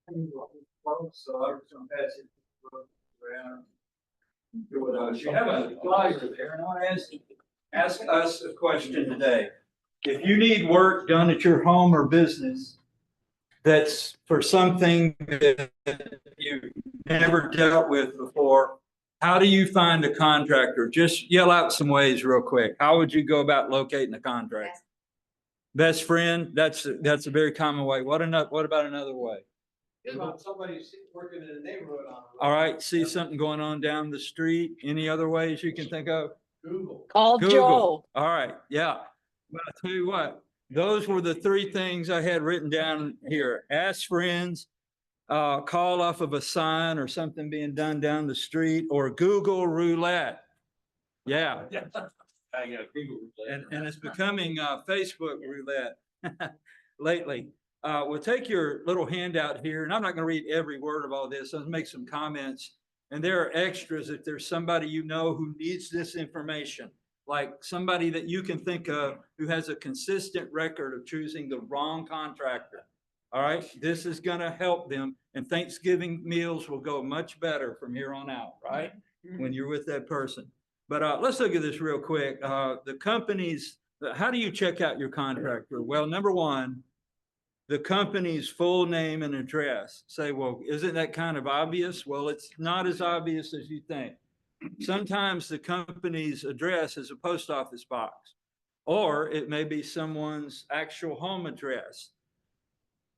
So I was going to pass it around. You have a flyer there, and I want to ask us a question today. If you need work done at your home or business that's for something that you've never dealt with before, how do you find a contractor? Just yell out some ways real quick. How would you go about locating a contractor? Best friend, that's a very common way. What about another way? Somebody working in the neighborhood. All right, see something going on down the street. Any other ways you can think of? Google. Call Google. Joe. All right, yeah. But I'll tell you what, those were the three things I had written down here. Ask friends, call off of a sign or something being done down the street, or Google roulette. Yeah. I got Google. And it's becoming Facebook roulette lately. We'll take your little handout here, and I'm not going to read every word of all this. I'll make some comments. And there are extras if there's somebody you know who needs this information, like somebody that you can think of who has a consistent record of choosing the wrong contractor. All right, this is going to help them, and Thanksgiving meals will go much better from here on out, right? When you're with that person. But let's look at this real quick. The companies, how do you check out your contractor? Well, number one, the company's full name and address. Say, well, isn't that kind of obvious? Well, it's not as obvious as you think. Sometimes the company's address is a post office box, or it may be someone's actual home address.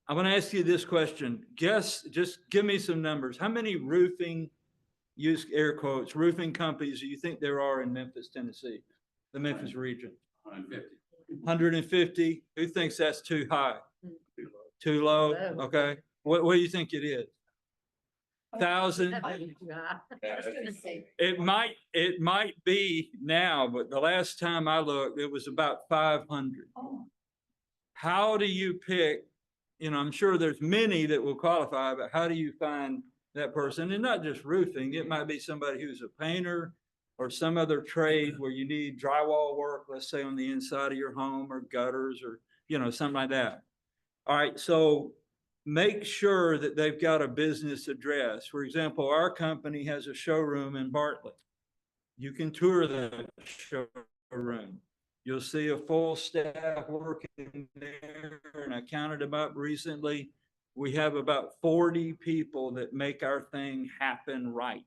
I'm going to ask you this question. Just give me some numbers. How many roofing, use air quotes, roofing companies do you think there are in Memphis, Tennessee, the Memphis region? 150. 150. Who thinks that's too high? Too low? Okay. What do you think it is? 1,000? It might be now, but the last time I looked, it was about 500. How do you pick? You know, I'm sure there's many that will qualify, but how do you find that person? And not just roofing. It might be somebody who's a painter or some other trade where you need drywall work, let's say on the inside of your home, or gutters, or, you know, something like that. All right, so make sure that they've got a business address. For example, our company has a showroom in Bartlett. You can tour the showroom. You'll see a full staff working there, and I counted them up recently. We have about 40 people that make our thing happen right.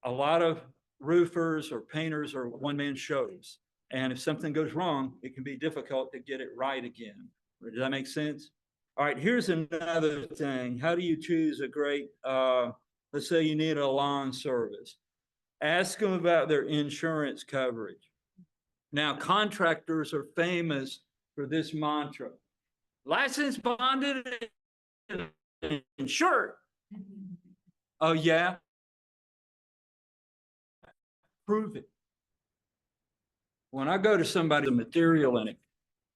A lot of roofers or painters are one-man shows, and if something goes wrong, it can be difficult to get it right again. Does that make sense? All right, here's another thing. How do you choose a great, let's say you need a lawn service. Ask them about their insurance coverage. Now, contractors are famous for this mantra: licensed, bonded, and insured. Oh, yeah? Prove it. When I go to somebody, the material in it,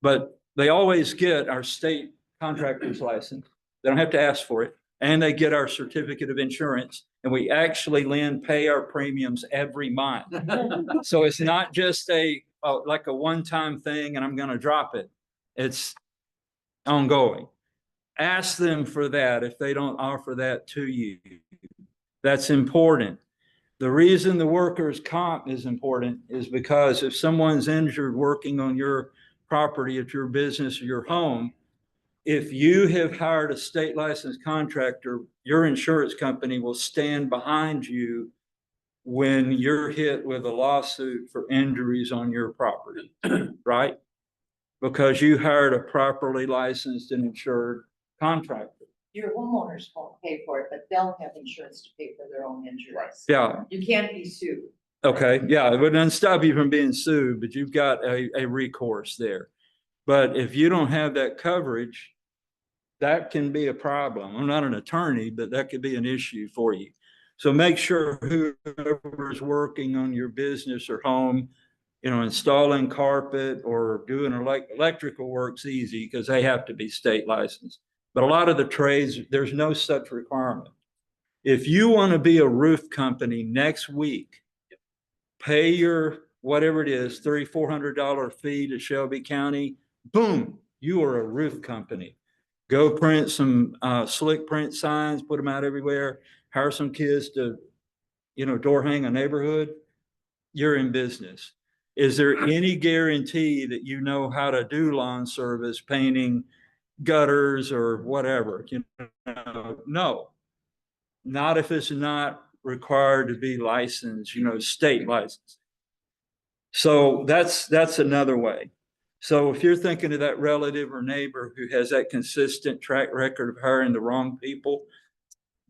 but they always get our state contractor's license. They don't have to ask for it. And they get our certificate of insurance. And we actually, Lynn, pay our premiums every month. So it's not just like a one-time thing and I'm going to drop it. It's ongoing. Ask them for that if they don't offer that to you. That's important. The reason the workers' comp is important is because if someone's injured working on your property at your business or your home, if you have hired a state licensed contractor, your insurance company will stand behind you when you're hit with a lawsuit for injuries on your property, right? Because you hired a properly licensed and insured contractor. Your homeowners won't pay for it, but they'll have insurance to pay for their own injuries. Yeah. You can't be sued. Okay. Yeah. It wouldn't stop you from being sued, but you've got a recourse there. But if you don't have that coverage, that can be a problem. I'm not an attorney, but that could be an issue for you. So make sure whoever is working on your business or home, you know, installing carpet or doing electrical work's easy because they have to be state licensed. But a lot of the trades, there's no such requirement. If you want to be a roof company next week, pay your whatever it is, $300-400 fee to Shelby County. Boom, you are a roof company. Go print some slick print signs, put them out everywhere, hire some kids to, door hang a neighborhood, you're in business. Is there any guarantee that you know how to do lawn service, painting, gutters, or whatever? No, not if it's not required to be licensed, state licensed. So that's another way. So if you're thinking of that relative or neighbor who has that consistent track record of hiring the wrong people,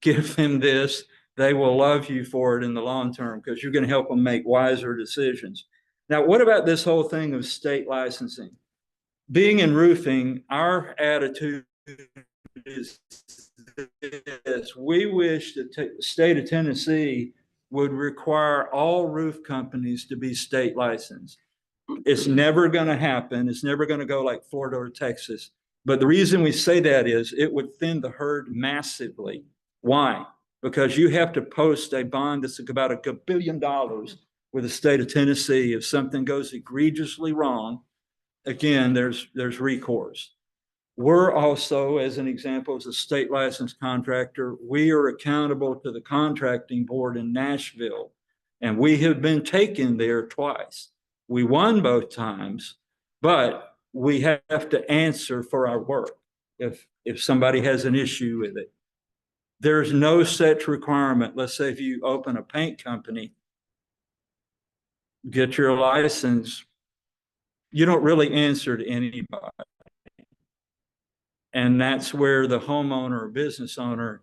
give them this. They will love you for it in the long term because you're going to help them make wiser decisions. Now, what about this whole thing of state licensing? Being in roofing, our attitude is this: we wish that the state of Tennessee would require all roof companies to be state licensed. It's never going to happen. It's never going to go like Florida or Texas. But the reason we say that is it would thin the herd massively. Why? Because you have to post a bond that's about $1 billion with the state of Tennessee. If something goes egregiously wrong, again, there's recourse. We're also, as an example, as a state licensed contractor, we are accountable to the contracting board in Nashville, and we have been taken there twice. We won both times, but we have to answer for our work if somebody has an issue with it. There's no such requirement. Let's say if you open a paint company, get your license, you don't really answer to anybody. And that's where the homeowner or business owner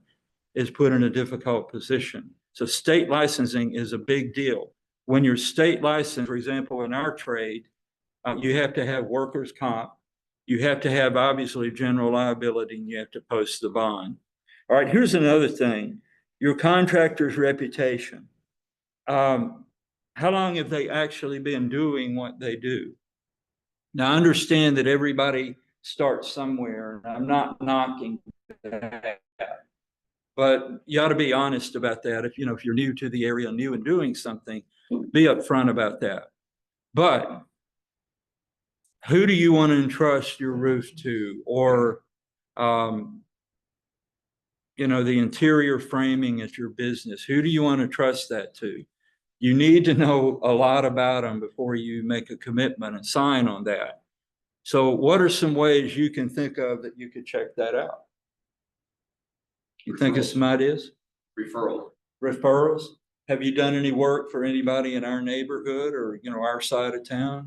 is put in a difficult position. So state licensing is a big deal. When you're state licensed, for example, in our trade, you have to have workers' comp. You have to have obviously general liability, and you have to post the bond. All right, here's another thing. Your contractor's reputation. How long have they actually been doing what they do? Now, understand that everybody starts somewhere. I'm not knocking that, but you ought to be honest about that. If you're new to the area, new and doing something, be upfront about that. But who do you want to entrust your roof to, or the interior framing at your business? Who do you want to trust that to? You need to know a lot about them before you make a commitment and sign on that. So what are some ways you can think of that you could check that out? You think of some ideas? Referrals. Have you done any work for anybody in our neighborhood or, our side of town?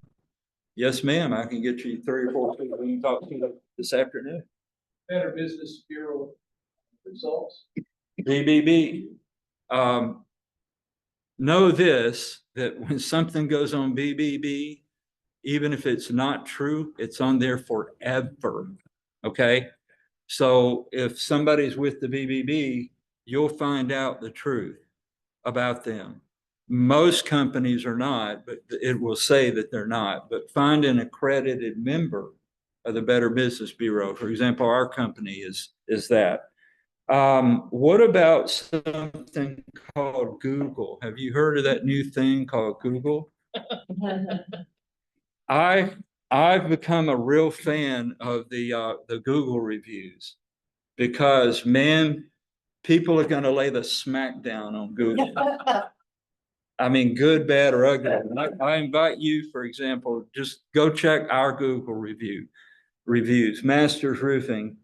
Yes, ma'am. I can get you 3 or 4 people we can talk to this afternoon. Better Business Bureau results. BBB. Know this, that when something goes on BBB, even if it's not true, it's on there forever. Okay. So if somebody's with the BBB, you'll find out the truth about them. Most companies are not, but it will say that they're not. But find an accredited member of the Better Business Bureau. For example, our company is that. What about something called Google? Have you heard of that new thing called Google? I've become a real fan of the Google reviews because, man, people are going to lay the smackdown on Google. I mean, good, bad, or ugly. I invite you, for example, just go check our Google reviews, Masters Roofing.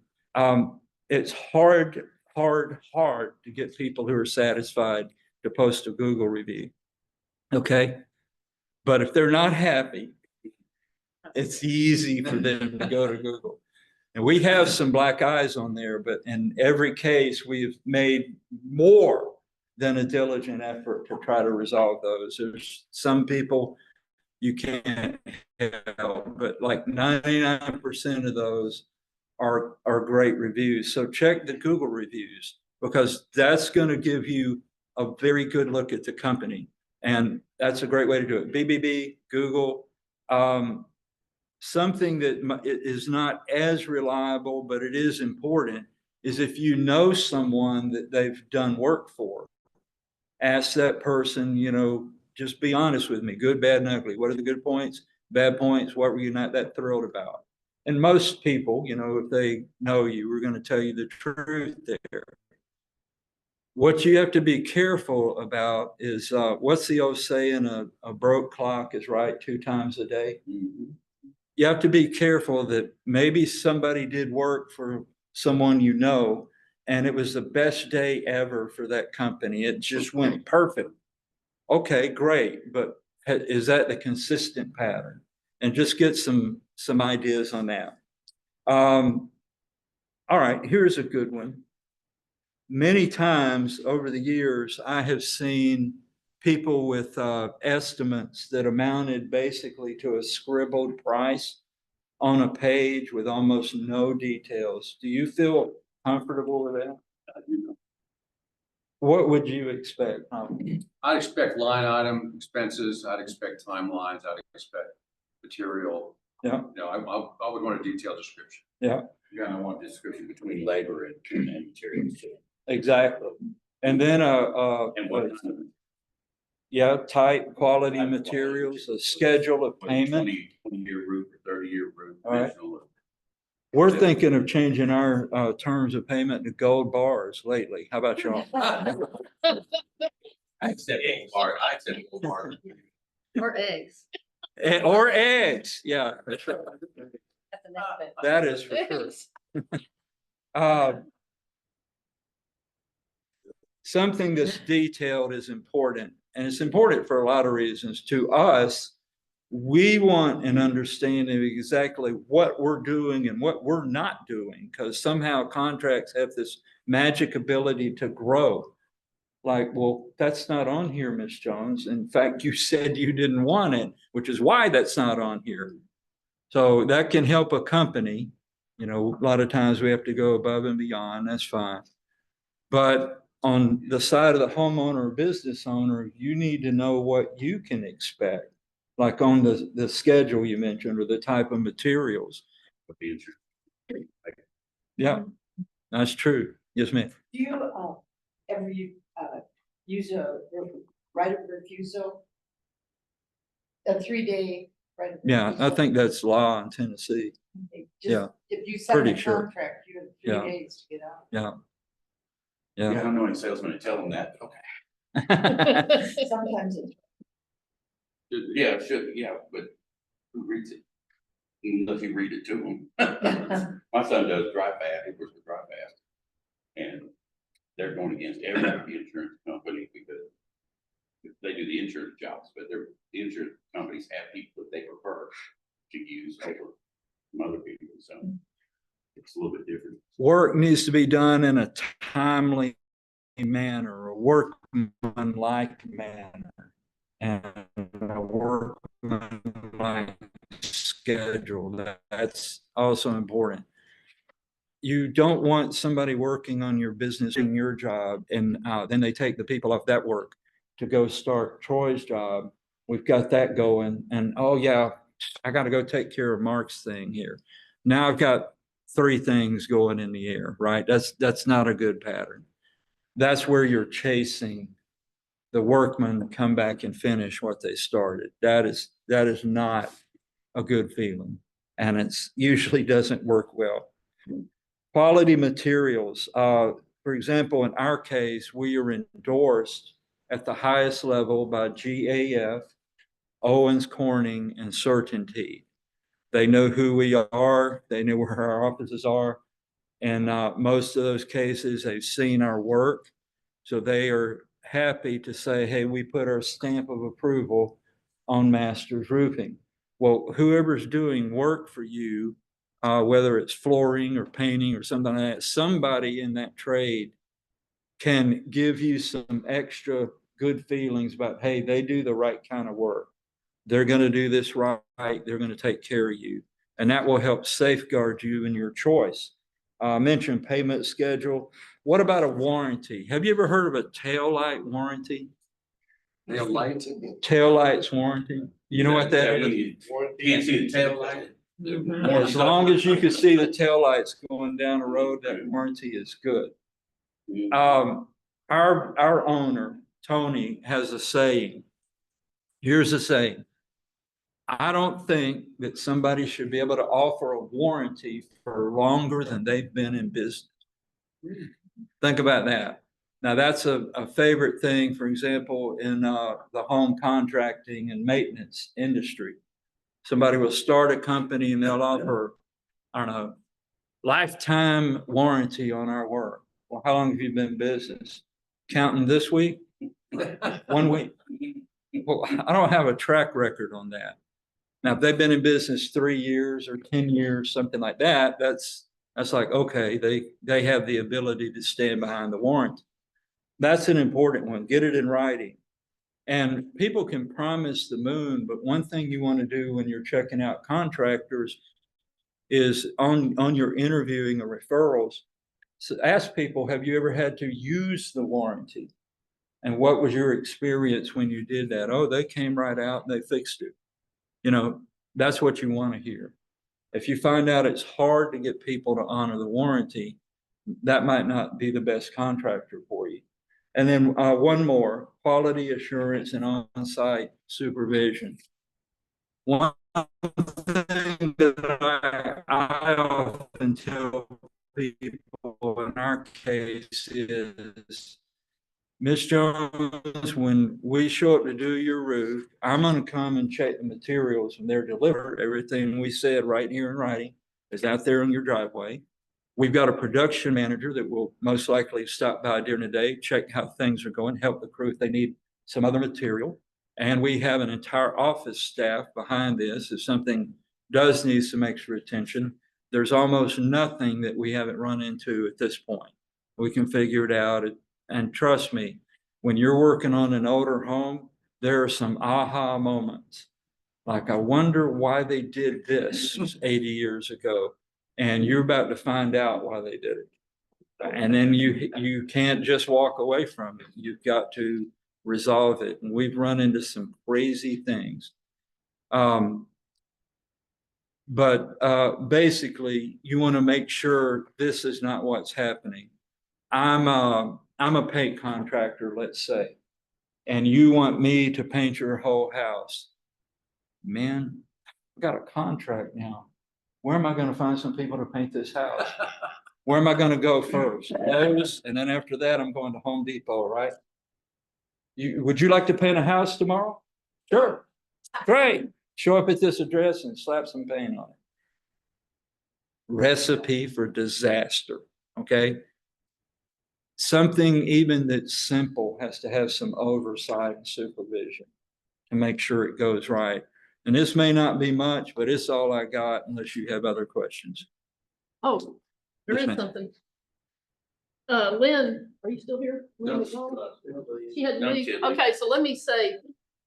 It's hard to get people who are satisfied to post a Google review. Okay. But if they're not happy, it's easy for them to go to Google. And we have some black eyes on there, but in every case, we've made more than a diligent effort to try to resolve those. There's some people you can't help, but like 99% of those are great reviews. So check the Google reviews because that's going to give you a very good look at the company. And that's a great way to do it. BBB, Google. Something that is not as reliable, but it is important, is if you know someone that they've done work for, ask that person, just be honest with me, good, bad, and ugly. What are the good points, bad points? What were you not that thrilled about? And most people, you know, if they know you, we're going to tell you the truth there. What you have to be careful about is what's the old saying, a broke clock is right 2 times a day. You have to be careful that maybe somebody did work for someone you know, and it was the best day ever for that company. It just went perfect. Okay, great, but is that the consistent pattern? And just get some ideas on that. All right, here's a good one. Many times over the years, I have seen people with estimates that amounted basically to a scribbled price on a page with almost no details. Do you feel comfortable with that? What would you expect? I'd expect line item expenses, I'd expect timelines, I'd expect material. Yeah. You know, I would want a detailed description. Yeah, You're gonna want description between labor and materials too. exactly. And then And what kind of yeah, type, quality materials, a schedule of payment. 20-year roof or 30-year roof. All right. visual. We're thinking of changing our terms of payment to gold bars lately. How about y'all? I said bar, I said bar. Or eggs. Or eggs, yeah, that's right. That's the next bit. That is for sure. Something that's detailed is important, and it's important for a lot of reasons. To us, we want an understanding of exactly what we're doing and what we're not doing, because somehow contracts have this magic ability to grow. Like, well, that's not on here, Miss Jones. In fact, you said you didn't want it, which is why that's not on here. So that can help a company. You know, a lot of times we have to go above and beyond. That's fine. But on the side of the homeowner or business owner, you need to know what you can expect, like on the schedule you mentioned or the type of materials. With the insurance. Yeah, that's true. Yes, ma'am. Do you, ever use a right of refusal? A 3-day right of Yeah, I refusal? think that's law in Tennessee. Just yeah, If you sign pretty a sure. contract, you have Yeah. 3 days to get out. Yeah. Yeah, I Yeah. don't know any salesman to tell them that. Okay. Sometimes it's, Yeah, it should, yeah, but who reads it? Unless you read it to them. My son does drive fast, he works with drive fast. And they're going against every insurance company because they do the insurance jobs, but the insurance companies have people that they prefer to use over some other people, so it's a little bit different. Work needs to be done in a timely manner, a workmanlike manner, and a workmanlike schedule. That's also important. You don't want somebody working on your business in your job, and then they take the people off that work to go start Troy's job. We've got that going, and oh yeah, I got to go take care of Mark's thing here. Now I've got 3 things going in the air, right? That's not a good pattern. That's where you're chasing the workmen to come back and finish what they started. That is not a good feeling, and it's usually doesn't work well. Quality materials. For example, in our case, we are endorsed at the highest level by GAF, Owens Corning, and Certainty. They know who we are. They know where our offices are. And most of those cases, they've seen our work. So they are happy to say, hey, we put our stamp of approval on Masters Roofing. Well, whoever's doing work for you, whether it's flooring or painting or something like that, somebody in that trade can give you some extra good feelings about, hey, they do the right kind of work. They're going to do this right. They're going to take care of you. And that will help safeguard you in your choice. I mentioned payment schedule. What about a warranty? Have you ever heard of a tail light warranty? Tail lights. Tail lights warranty? You know what that is? You can't see the tail light. As long as you can see the tail lights going down the road, that warranty is good. Our owner, Tony, has a saying. Here's a saying. I don't think that somebody should be able to offer a warranty for longer than they've been in business. Think about that. Now, that's a favorite thing, for example, in the home contracting and maintenance industry. Somebody will start a company and they'll offer, I don't know, lifetime warranty on our work. Well, how long have you been in business? Counting this week? 1 week. Well, I don't have a track record on that. Now, if they've been in business 3 years or 10 years, something like that, that's like, okay, they have the ability to stand behind the warranty. That's an important one. Get it in writing. And people can promise the moon, but one thing you want to do when you're checking out contractors is on your interviewing or referrals, so ask people, have you ever had to use the warranty? And what was your experience when you did that? Oh, they came right out and they fixed it. You know, that's what you want to hear. If you find out it's hard to get people to honor the warranty, that might not be the best contractor for you. And then one more, quality assurance and on-site supervision. One thing that I often tell people in our case is, Ms. Jones, when we show up to do your roof, I'm gonna come and check the materials when they're delivered. Everything we said right here in writing is out there in your driveway. We've got a production manager that will most likely stop by during the day, check how things are going, help the crew if they need some other material. And we have an entire office staff behind this. If something does need some extra attention, there's almost nothing that we haven't run into at this point. We can figure it out. And trust me, when you're working on an older home, there are some aha moments. Like, I wonder why they did this 80 years ago. And you're about to find out why they did it. And then you can't just walk away from it. You've got to resolve it. And we've run into some crazy things. But basically, you want to make sure this is not what's happening. I'm a paint contractor, let's say, and you want me to paint your whole house. Man, I've got a contract now. Where am I going to find some people to paint this house? Where am I going to go first? Lowe's, and then after that, I'm going to Home Depot, right? Would you like to paint a house tomorrow? Sure. Great. Show up at this address and slap some paint on it. Recipe for disaster, okay? Something even that's simple has to have some oversight and supervision to make sure it goes right. And this may not be much, but it's all I got unless you have other questions. Oh, there Yes, is ma'am. something. Lynn, are you still here? Lynn No. McDonald? She had to No leave. kidding. Okay, so let me say,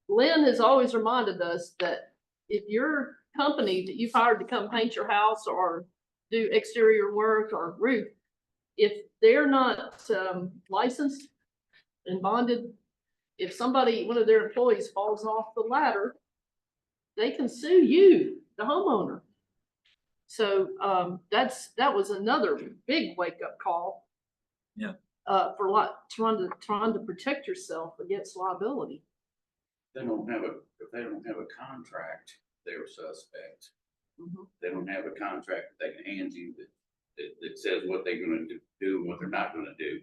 Lynn has always reminded us that if your company that you've hired to come paint your house or do exterior work or roof, if they're not licensed and bonded, if one of their employees falls off the ladder, they can sue you, the homeowner. So that was another big wake up call. Yeah. For trying to protect yourself against liability. If they don't have a contract, they're suspect. Mhm. They don't have a contract that they can hand you that says what they're gonna do and what they're not gonna do.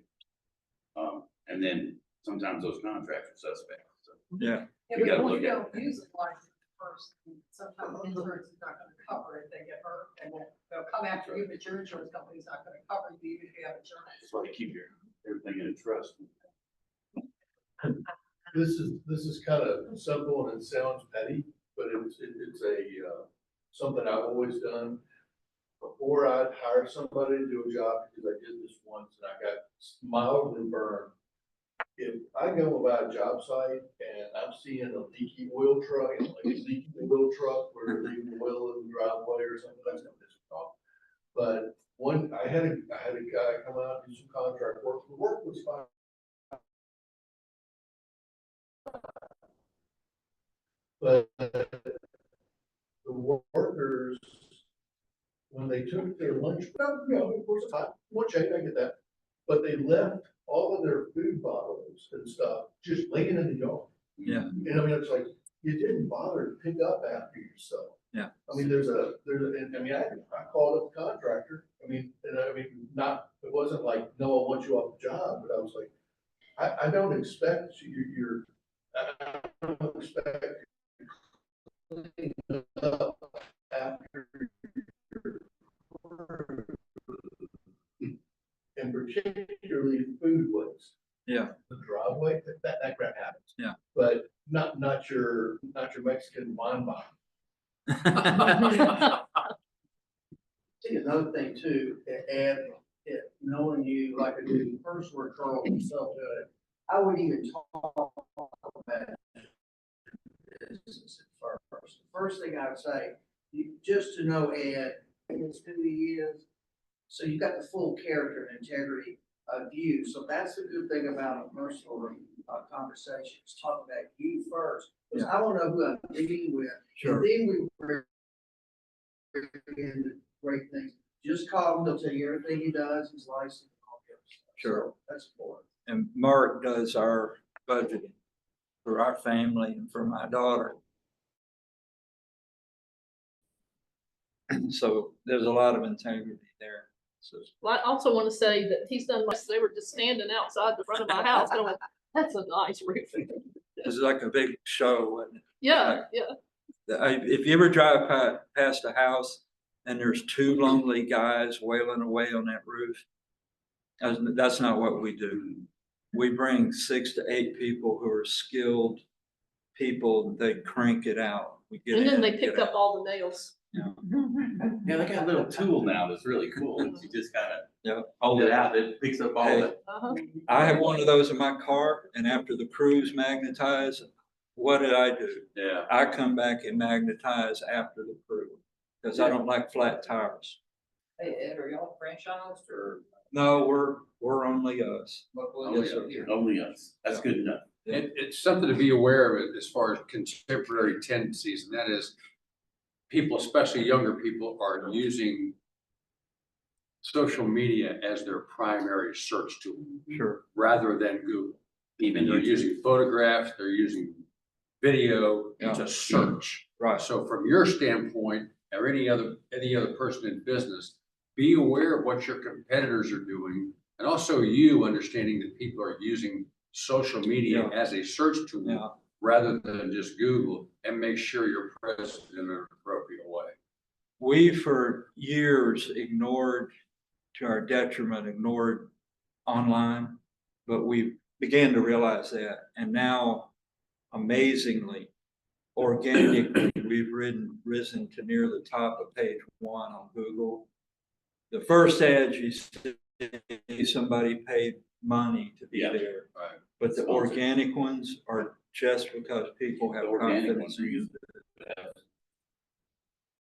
And then sometimes those contracts are suspect. So Yeah. you gotta look at it. Use it like first, sometimes insurance is not gonna cover if they get hurt, and then they'll come after you, but your insurance company's not gonna cover you even if you have insurance. That's why you keep everything in a trust. This is kind of simple and it sounds petty, but it's something I've always done. Before I'd hire somebody to do a job, because I did this once and I got mildly burned. If I go by a job site and I'm seeing a leaky oil truck, and like a leaky oil truck where they're leaving oil in the driveway or something, that's gonna piss me off. But I had a guy come out and do some contract work. The work was fine. But the workers, when they took their lunch, well, you know, of course, one check, I get that. But they left all of their food bottles and stuff just laying in the yard. Yeah. And I mean, it's like, you didn't bother to pick up after yourself. Yeah. I mean, and I mean, I called up the contractor, not, it wasn't like, no, I want you off the job, but I was like, I don't expect I don't expect you to clean up after and particularly food waste. Yeah. The driveway, that crap happens. Yeah. But not your Mexican wine bottle. See, another thing too, and knowing you like I do, first word Carl himself did, I wouldn't even talk about business at first. The first thing I would say, just to know Ed, is who he is, so you got the full character and integrity of you. So that's the good thing about a personal conversation, is talk about you first, because I want to know who I'm dealing with. Sure. And then we bring in great things. Just call him, they'll tell you everything he does, his license, and all the other stuff. Sure. So that's important. And Mark does our budgeting for our family and for my daughter. So there's a lot of integrity there. So Well, I also want to say that he's done much, they were just standing outside the front of my house going, that's a nice roof. it's like a big show. Wasn't it? Yeah, yeah. If you ever drive past a house and there's two lonely guys wailing away on that roof, that's not what we do. We bring 6 to 8 people who are skilled people. They crank it out. We get And then in they and pick get up out. all the nails. Yeah. Yeah, they got a little tool now that's really cool. You just gotta Yeah. hold it out, it picks up all Hey. the. Uh-huh. I have one of those in my car, and after the cruise magnetized, what did I do? Yeah. I come back and magnetize after the cruise because I don't like flat tires. Hey, Ed, are y'all franchised or? No, we're only us. Only Yes, sir. us, only us. That's good enough. It's something to be aware of as far as contemporary tendencies, and that is people, especially younger people, are using social media as their primary search tool Sure. rather than Google. Even They're YouTube. using photographs, they're using video Yeah. to search. Right. So from your standpoint, or any other person in business, be aware of what your competitors are doing, and also you understanding that people are using social media Yeah. as a search tool Yeah. rather than just Google, and make sure you're present in an appropriate way. We for years ignored, to our detriment, ignored online, but we began to realize that. And now, amazingly, organically, we've risen to near the top of page 1 on Google. The first ad you see, somebody paid money to be Yeah. there. Right. But the organic ones are just because people have The organic confidence ones are in usually